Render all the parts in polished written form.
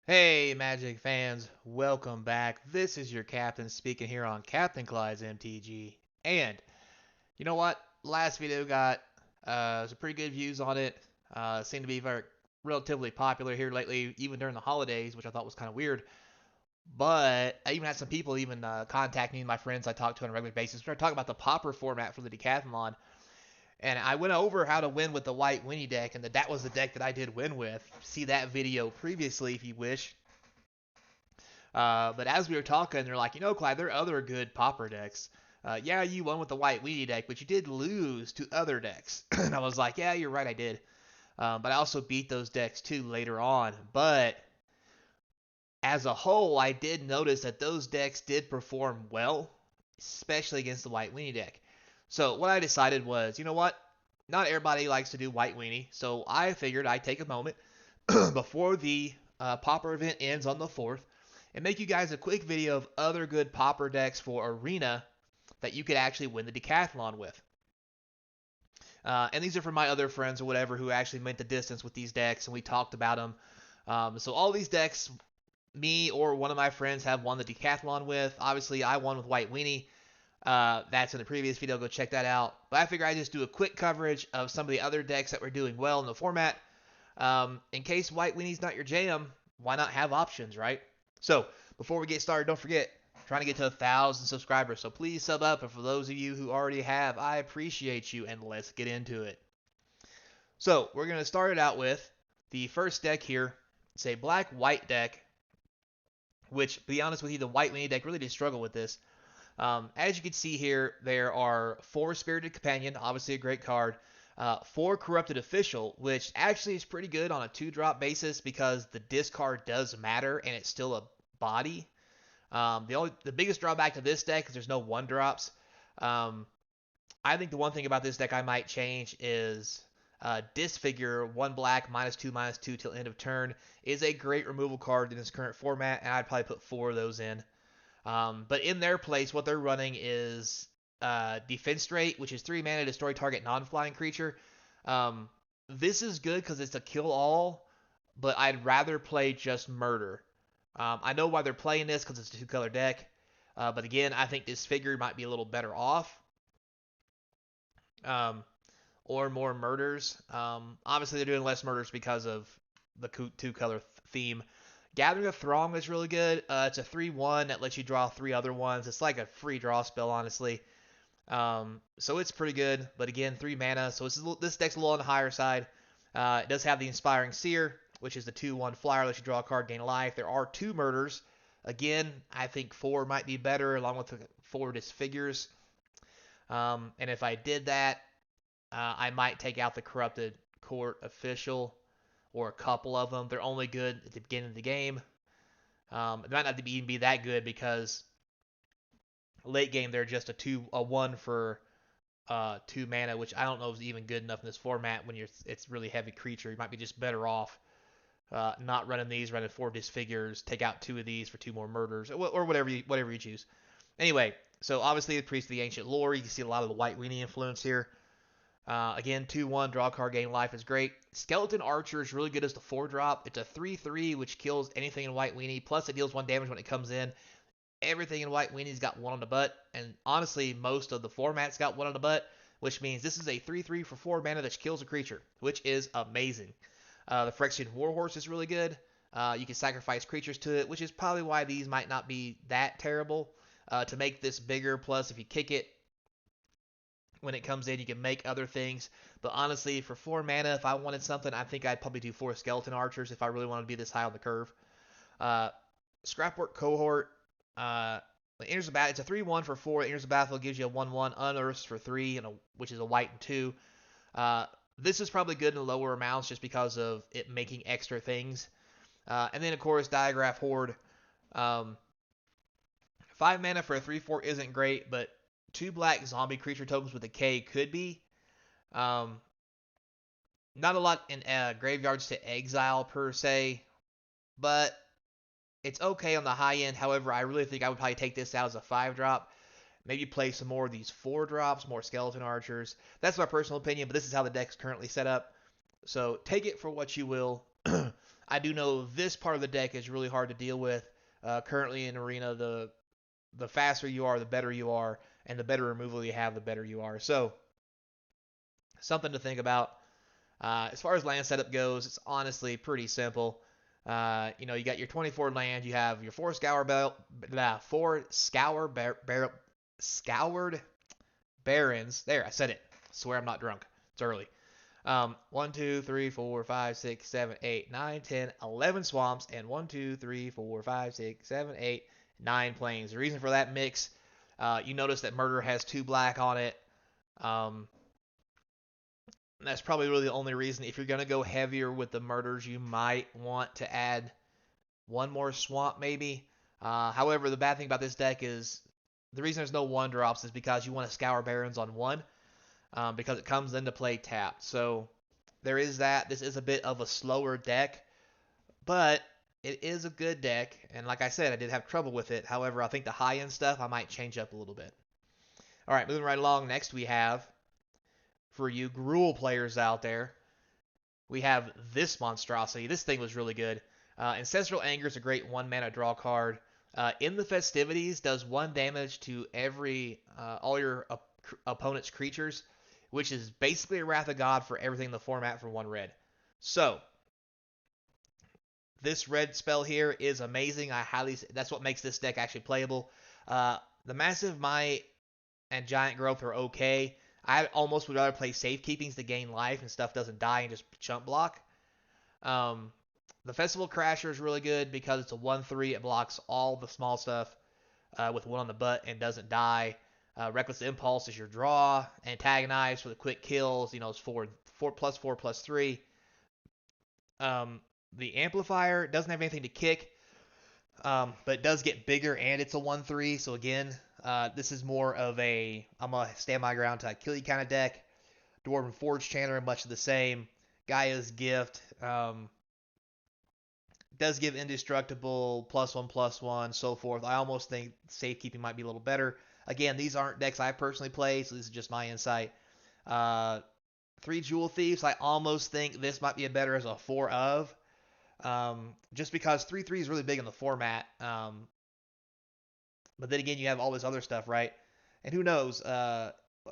Hey, Magic fans, welcome back. This is your captain speaking here on Captain Clyde's MTG. And you know what? Last video got some pretty good views on it. Seemed to be very relatively popular here lately, even during the holidays, which I thought was kind of weird. But I even had some people even contact me, my friends I talk to on a regular basis. We started talking about the Pauper format for the Decathlon, and I went over how to win with the White Winnie deck, and that was the deck that I did win with. See that video previously if you wish. But as we were talking, they're like, Clyde, there are other good Pauper decks. Yeah, you won with the White Weenie deck, but you did lose to other decks. And I was like, yeah, you're right, I did. But I also beat those decks too later on. But as a whole, I did notice that those decks did perform well, especially against the White Weenie deck. So what I decided was, you know what? Not everybody likes to do White Weenie, so I figured I'd take a moment before the Pauper event ends on the 4th and make you guys a quick video of other good Pauper decks for Arena that you could actually win the Decathlon with. And these are from my other friends or whatever who actually went the distance with these decks, and we talked about them. So all these decks, me or one of my friends have won the Decathlon with. Obviously, I won with White Weenie. That's in the previous video. Go check that out. But I figure I just do a quick coverage of some of the other decks that were doing well in the format. In case White Weenie's not your jam, why not have options, right? So before we get started, don't forget, I'm trying to get to 1,000 subscribers. So please sub up. And for those of you who already have, I appreciate you. And let's get into it. So we're going to start it out with the first deck here. It's a black-white deck, which, to be honest with you, the White Weenie deck really did struggle with this. As you can see here, there are 4 Spirited Companion, obviously a great card. 4 Corrupted Official, which actually is pretty good on a 2-drop basis because the discard does matter and it's still a body. The biggest drawback to this deck is there's no 1-drops. I think the one thing about this deck I might change is Disfigure, 1 black, -2/-2 till end of turn, is a great removal card in this current format, and I'd probably put 4 of those in. But in their place, what they're running is Defense Rate, which is 3 mana to destroy target non-flying creature. This is good because it's a kill-all, but I'd rather play just Murder. I know why they're playing this because it's a 2-color deck, but again, I think this figure might be a little better off. Or more murders. Obviously, they're doing less murders because of the 2-color theme. Gathering of Throng is really good. It's a 3/1 that lets you draw 3 other ones. It's like a free draw spell, honestly. So it's pretty good. But again, 3 mana. So this deck's a little on the higher side. It does have the Inspiring Seer, which is the 2/1 flyer. Lets you draw a card, gain life. There are 2 murders. Again, I think 4 might be better, along with the 4 disfigures. And if I did that, I might take out the Corrupted Court Official or a couple of them. They're only good at the beginning of the game. It might not even be that good because late game they're just a 1 for 2 mana, which I don't know is even good enough in this format when it's really heavy creature. You might be just better off not running these, running 4 disfigures, take out 2 of these for 2 more murders, or whatever you choose. Anyway, so obviously the Priest of the Ancient Lore, you can see a lot of the White Weenie influence here. Again, 2/1, draw a card, gain life is great. Skeleton Archer is really good as the 4-drop. It's a 3/3, which kills anything in White Weenie, plus it deals 1 damage when it comes in. Everything in White Weenie's got 1 on the butt, and honestly, most of the formats got 1 on the butt, which means this is a 3/3 for 4 mana that kills a creature, which is amazing. The Phyrexian Warhorse is really good. You can sacrifice creatures to it, which is probably why these might not be that terrible. To make this bigger, plus if you kick it, when it comes in, you can make other things. But honestly, for 4 mana, if I wanted something, I think I'd probably do 4 Skeleton Archers if I really wanted to be this high on the curve. Scrapwork Cohort. Enters the battle. It's a 3/1 for 4. Enters the battlefield, gives you a 1/1 unearths for 3, which is a white and 2. This is probably good in lower amounts just because of it making extra things. And then, of course, Diagraph Horde. 5 mana for a 3/4 isn't great, but 2 black zombie creature tokens with a K could be. Not a lot in graveyards to exile per se, but it's okay on the high end. However, I really think I would probably take this out as a 5-drop. Maybe play some more of these 4-drops, more Skeleton Archers. That's my personal opinion, but this is how the deck's currently set up. So take it for what you will. I do know this part of the deck is really hard to deal with. Currently in Arena, the faster you are, the better you are, and the better removal you have, the better you are. So something to think about. As far as land setup goes, it's honestly pretty simple. You got your 24 land. You have your scoured barons. There, I said it. I swear I'm not drunk. It's early. 1, 2, 3, 4, 5, 6, 7, 8, 9, 10, 11 swamps, and 1, 2, 3, 4, 5, 6, 7, 8, 9 plains. The reason for that mix, you notice that Murder has 2 black on it. Um, that's probably really the only reason. If you're going to go heavier with the Murders, you might want to add 1 more swamp maybe. However, the bad thing about this deck is the reason there's no 1-drops is because you want to scour barons on 1. Because it comes into play tapped. So there is that. This is a bit of a slower deck, but it is a good deck. And like I said, I did have trouble with it. However, I think the high-end stuff I might change up a little bit. All right, moving right along. Next we have, for you Gruul players out there, we have this monstrosity. This thing was really good. Ancestral Anger is a great 1-mana draw card. In the festivities, does 1 damage to all your opponent's creatures, which is basically a Wrath of God for everything in the format for 1 red. So, this red spell here is amazing. That's what makes this deck actually playable. The Massive Might and Giant Growth are okay. I almost would rather play Safekeepings to gain life and stuff doesn't die and just chump block. The Festival Crasher is really good because it's a 1/3. It blocks all the small stuff with 1 on the butt and doesn't die. Reckless Impulse is your draw. Antagonize for the quick kills. It's 4+4+3. The Amplifier doesn't have anything to kick, but it does get bigger and it's a 1/3. So again, this is more of a I'm gonna stand my ground to kill you kind of deck. Dwarven Forge Channeler, much of the same. Gaia's Gift does give indestructible +1/+1, so forth. I almost think Safekeeping might be a little better. Again, these aren't decks I personally play, so this is just my insight. 3 Jewel Thieves, I almost think this might be a better as a 4 of. Just because 3/3 is really big in the format. But then again, you have all this other stuff, right? And who knows?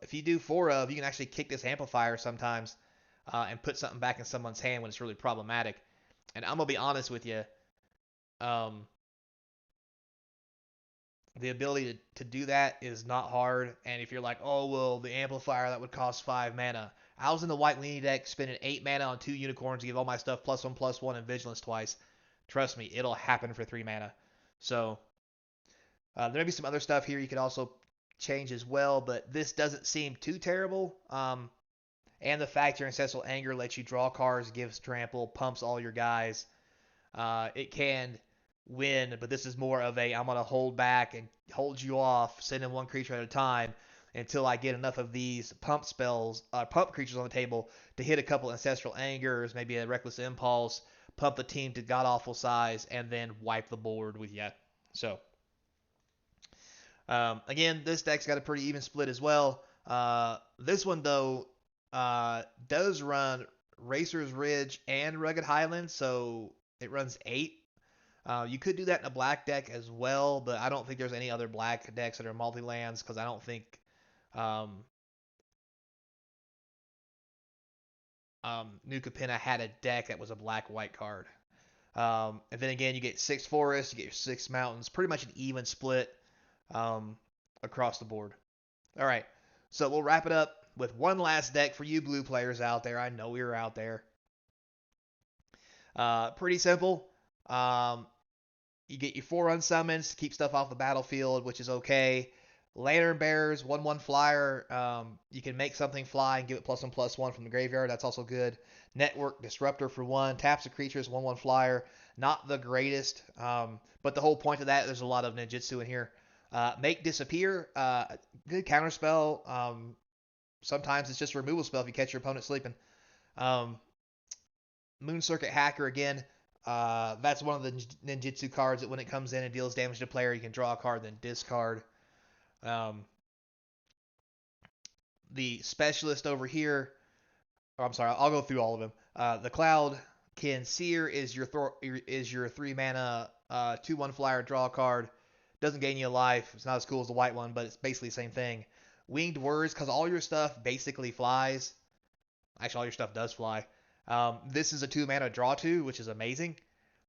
If you do 4 of, you can actually kick this Amplifier sometimes and put something back in someone's hand when it's really problematic. And I'm going to be honest with you. The ability to do that is not hard. And if you're like, oh, well, the Amplifier, that would cost 5 mana. I was in the White Weenie deck spending 8 mana on 2 Unicorns to give all my stuff +1/+1 and Vigilance twice. Trust me, it'll happen for 3 mana. So, there may be some other stuff here you could also change as well, but this doesn't seem too terrible. And the fact your Ancestral Anger lets you draw cards, gives trample, pumps all your guys. It can win, but this is more of I'm going to hold back and hold you off, send in 1 creature at a time until I get enough of these pump creatures on the table to hit a couple Ancestral Angers, maybe a Reckless Impulse, pump the team to god-awful size, and then wipe the board with you. So, again, this deck's got a pretty even split as well. This one, though, does run Racer's Ridge and Rugged Highlands, so it runs 8. You could do that in a black deck as well, but I don't think there's any other black decks that are multi-lands because I don't think New Capenna had a deck that was a black-white card. And then again, you get 6 forests, you get your 6 mountains, pretty much an even split across the board. All right, so we'll wrap it up with one last deck for you blue players out there. I know you're out there. Pretty simple. You get your 4 unsummons to keep stuff off the battlefield, which is okay. Lantern Bearers, 1/1 flyer. You can make something fly and give it +1/+1 from the graveyard. That's also good. Network Disruptor for 1. Taps the creatures, 1/1 flyer. Not the greatest, but the whole point of that, there's a lot of ninjutsu in here. Make Disappear. Good counterspell. Sometimes it's just a removal spell if you catch your opponent sleeping. Moon Circuit Hacker again. That's one of the ninjutsu cards that when it comes in and deals damage to a player, you can draw a card, then discard. The specialist over here, I'm sorry, I'll go through all of them. The Cloud Kinseer is your 3 mana 2/1 flyer draw card. Doesn't gain you a life. It's not as cool as the white one, but it's basically the same thing. Winged Words, because all your stuff basically flies. Actually, all your stuff does fly. This is a 2 mana draw 2, which is amazing.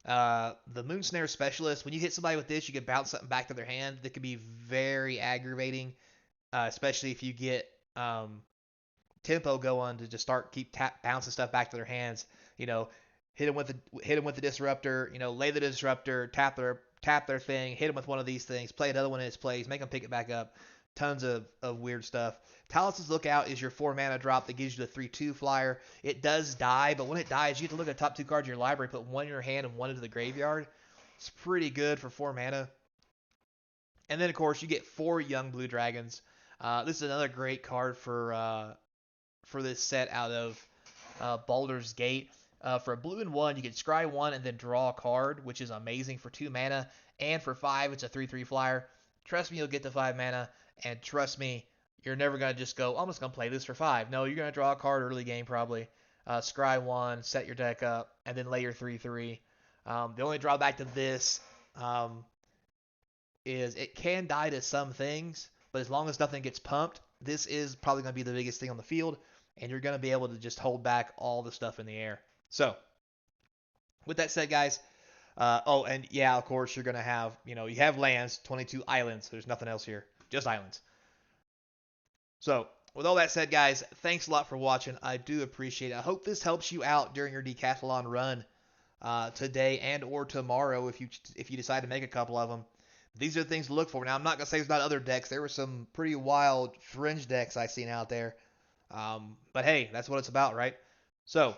The Moonsnare Specialist, when you hit somebody with this, you can bounce something back to their hand. That can be very aggravating, especially if you get tempo going to just start bouncing stuff back to their hands. You know, hit them with the disruptor. You know, lay the disruptor, tap their thing, hit them with one of these things, play another one in its place, make them pick it back up. Tons of weird stuff. Talus's Lookout is your 4 mana drop that gives you the 3/2 flyer. It does die, but when it dies, you get to look at the top 2 cards in your library, put one in your hand and one into the graveyard. It's pretty good for 4 mana. And then, of course, you get 4 Young Blue Dragons. This is another great card for this set out of Baldur's Gate. For a blue and 1, you can scry 1 and then draw a card, which is amazing for 2 mana. And for 5, it's a 3/3 flyer. Trust me, you'll get to 5 mana. And trust me, you're never going to just go, I'm just going to play this for 5. No, you're going to draw a card early game probably. Scry 1, set your deck up, and then lay your 3/3. The only drawback to this is it can die to some things, but as long as nothing gets pumped, this is probably going to be the biggest thing on the field, and you're going to be able to just hold back all the stuff in the air. So, with that said, guys, and yeah, of course, you're going to have, you have lands, 22 islands. There's nothing else here, just islands. So, with all that said, guys, thanks a lot for watching. I do appreciate it. I hope this helps you out during your Decathlon run today and or tomorrow if you decide to make a couple of them. These are the things to look for. Now, I'm not going to say there's not other decks. There were some pretty wild fringe decks I've seen out there. But hey, that's what it's about, right? So,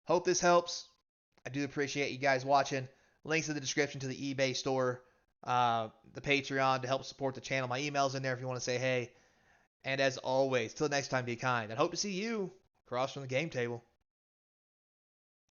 hope this helps. I do appreciate you guys watching. Links in the description to the eBay store, the Patreon to help support the channel. My email's in there if you want to say hey. And as always, till next time, be kind. And hope to see you across from the game table.